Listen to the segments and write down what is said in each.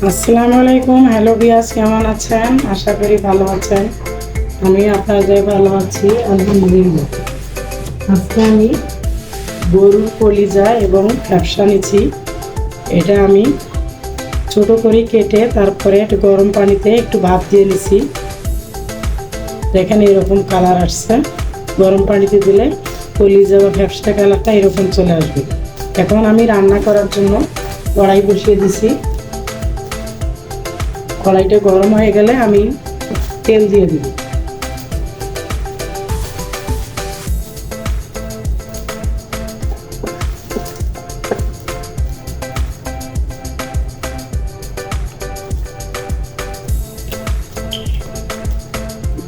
আসসালামু আলাইকুম। হ্যালো বিয়াস, কেমন আছেন? আশা করি ভালো আছেন। আমি আপনাদের ভালো আছি, আলহামদুলিল্লাহ। আজকে আমি গরুর কলিজা এবং ফ্যাপসা নিচ্ছি। এটা আমি ছোট করে কেটে তারপরে একটু গরম পানিতে একটু ভাপ দিয়ে নিছি। দেখেন এরকম কালার আসছে। গরম পানিতে দিলে কলিজা বা ফ্যাপসা কালারটা এরকম চলে আসবে। এখন আমি রান্না করার জন্য কড়াই বসিয়ে দিছি। কড়াইটা গরম হয়ে গেলে আমি তেল দিয়ে দিব।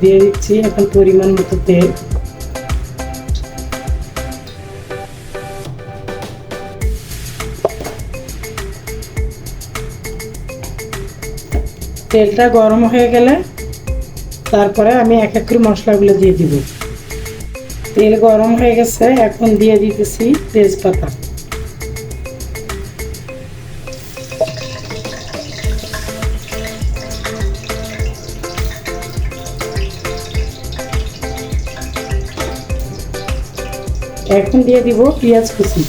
দিয়ে দিচ্ছি এখন পরিমাণ মতো তেল। তেলটা গরম হয়ে গেলে তারপরে আমি এক এক করে মশলাগুলো দিয়ে দিব। তেল গরম হয়ে গেছে, এখন দিয়ে দিতেছি তেজপাতা। এখন দিয়ে দিব পেঁয়াজ কুচি।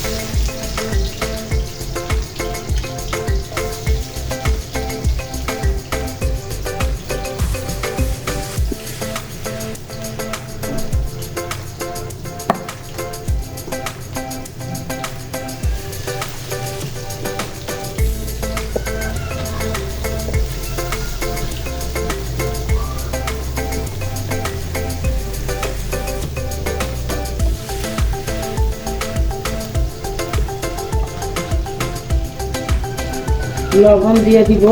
লবণ দিয়ে দিব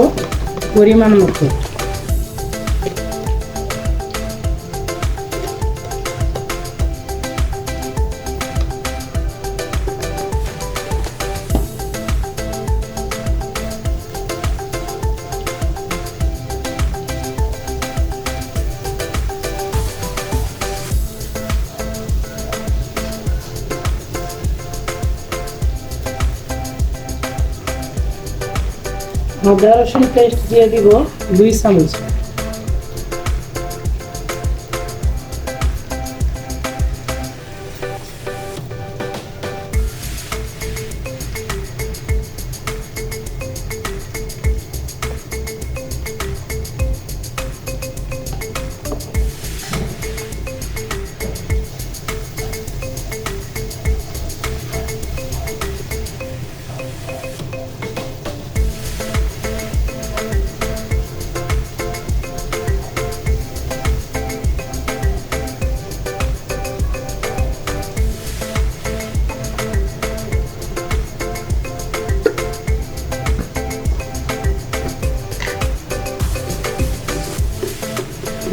পরিমাণ মতো। আদা রসুন পেস্ট দিয়ে দিব 2 চামচ।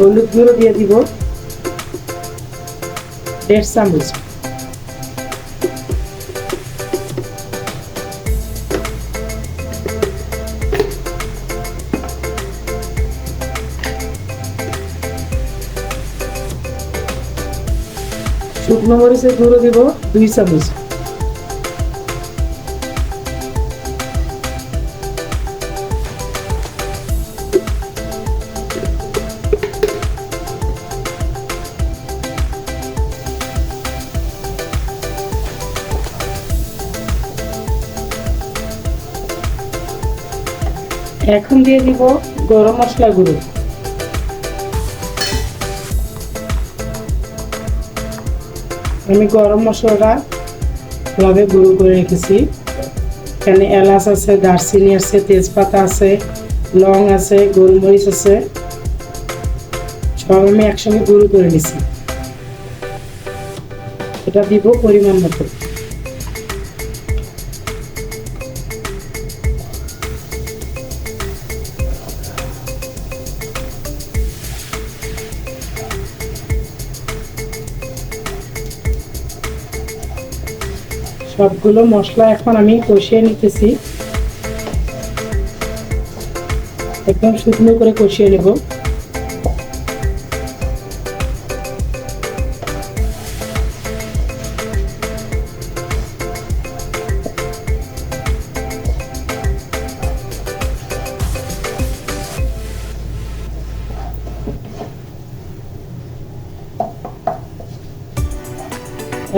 হলুদ গুঁড়ো দিয়ে দিব 1.5 চামচ। শুকনো মরিচের গুঁড়ো দিব 2 চামচ। এখন দিয়ে দিব গরম মশলা গুঁড়ো। আমি গরম মশলাটা ভাবে গুঁড়ো করে রেখেছি। এখানে এলাচ আছে, দারচিনি আছে, তেজপাতা আছে, লং আছে, গোলমরিচ আছে, সব আমি একসঙ্গে গুঁড়ো করে নিছি। এটা দিব পরিমাণ মতো। সবগুলো মশলা এখন আমি কষিয়ে নিতেছি, একদম শুকনো করে কষিয়ে নেব।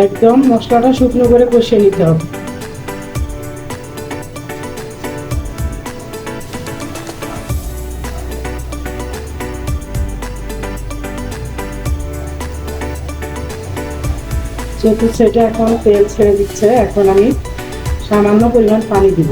একদম মশলাটা শুকনো করে কষিয়ে নিতে হবে। যেহেতু সেটা এখন তেল ছেড়ে দিচ্ছে, এখন আমি সামান্য পরিমাণ পানি দিব।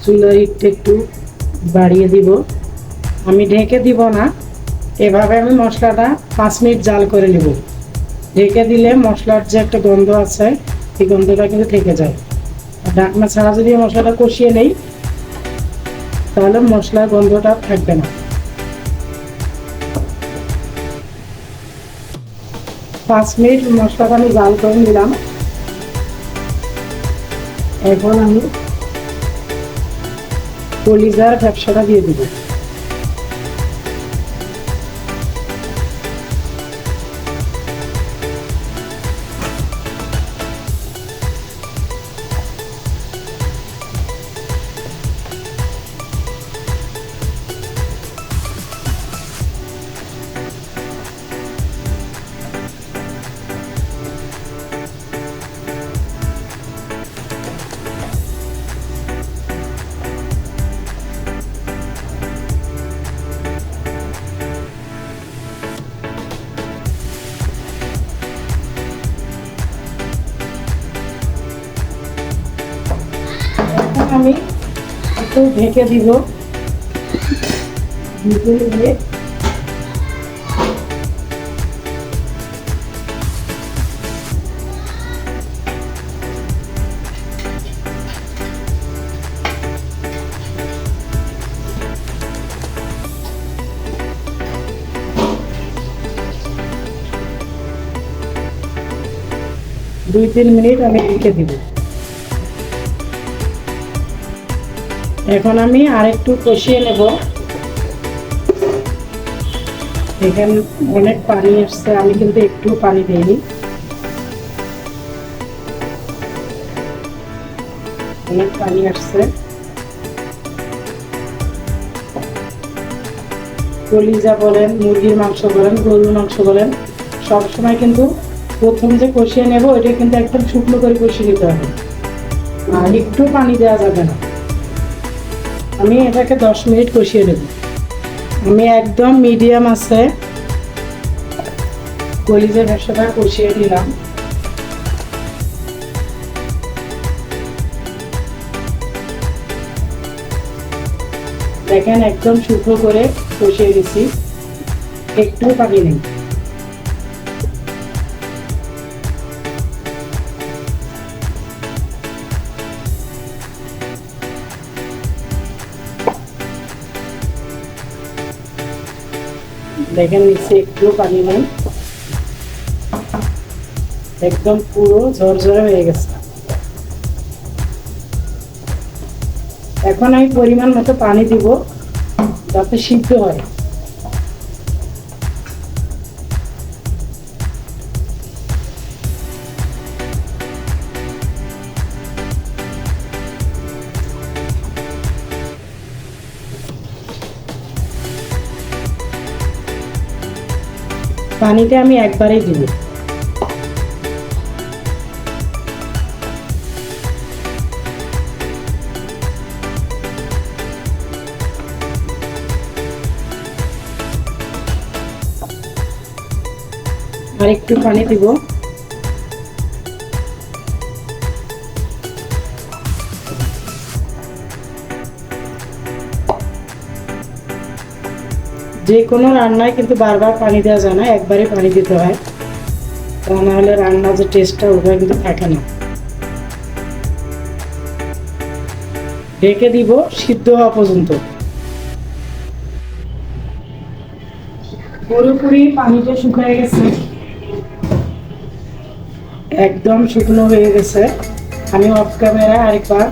চুলার হিটটা একটু বাড়িয়ে দিব। আমি ঢেকে দিব না, এভাবে আমি মশলাটা 5 মিনিট জাল করে নেব। ঢেকে দিলে মশলার যে একটা গন্ধ আছে, এই গন্ধটা কিন্তু থেকে যায়। আর ঢাকনা ছাড়া যদি মশলাটা কষিয়ে নেই, তাহলে মশলার গন্ধটা থাকবে না। 5 মিনিট মশলাটা আমি জাল করে নিলাম। এখন আমি কলিজার ব্যবসাটা দিয়ে দিব। আমি একটু ঢেকে দিব। ঢেকে দিয়ে 2-3 মিনিট আমি ঢেকে দিব। এখন আমি আরেকটু কষিয়ে নেব। এখানে অনেক পানি আসছে, আমি কিন্তু একটু পানি দিইনি। অনেক পানি আসছে। কলিজা বলেন, মুরগির মাংস বলেন, গরুর মাংস বলেন, সবসময় কিন্তু প্রথম যে কষিয়ে নেব, এটা কিন্তু একদম শুকনো করে কষিয়ে নিতে হবে, আর একটু পানি দেওয়া যাবে না। আমি এটাকে 10 মিনিট কষিয়ে নেব। আমি একদম মিডিয়াম আছে কলিজার ব্যবসাটা কষিয়ে নিলাম। দেখেন একদম শুকনো করে কষিয়ে নিছি, একটু পানি নেই। দেখেন নিচে একটু পানি নেই, একদম পুরো ঝরঝরে হয়ে গেছে। এখন আমি পরিমাণ মতো পানি দিব, যাতে সিদ্ধ হয়। পানিটা আমি একবারেই দিব। আর একটু পানি দিব। যে কোনো রান্নায় কিন্তু বারবার পানি দেওয়া যায় না, একবারই পানি দিতে হয়, তা না হলে রান্নার যে টেস্টটা ওটা কিন্তু থাকে না। ঢেকে দিব সিদ্ধ হওয়া পর্যন্ত। পুরোপুরি পানিটা শুকিয়ে গেছে, একদম শুকনো হয়ে গেছে। আমি অফ ক্যামেরা আরেকবার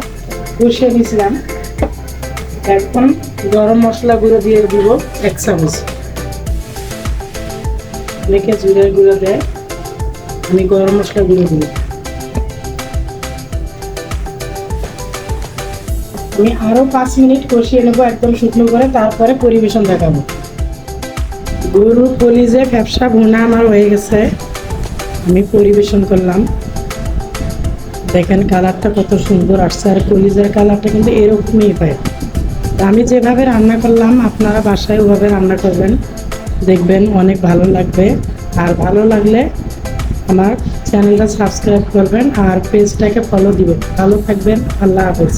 কষিয়ে নিয়েছিলাম। এখন গরম মশলা গুঁড়ো দিয়ে দিব 1 চামচ। অনেকে জিরার গুঁড়ো দেয়, আমি গরম মশলা গুঁড়ো দিব। আমি আরো 5 মিনিট কষিয়ে নেবো একদম শুকনো করে, তারপরে পরিবেশন দেখাবো। গরুর কলিজা ফ্যাপসা ভুনা আমার হয়ে গেছে, আমি পরিবেশন করলাম। দেখেন কালারটা কত সুন্দর আসছে, আর কলিজার কালারটা কিন্তু এরকমই পায়। আমি যেভাবে রান্না করলাম আপনারা বাসায় ওভাবে রান্না করবেন, দেখবেন অনেক ভালো লাগবে। আর ভালো লাগলে আমার চ্যানেলটা সাবস্ক্রাইব করবেন আর পেজটাকে ফলো দিবেন। ভালো থাকবেন, আল্লাহ হাফেজ।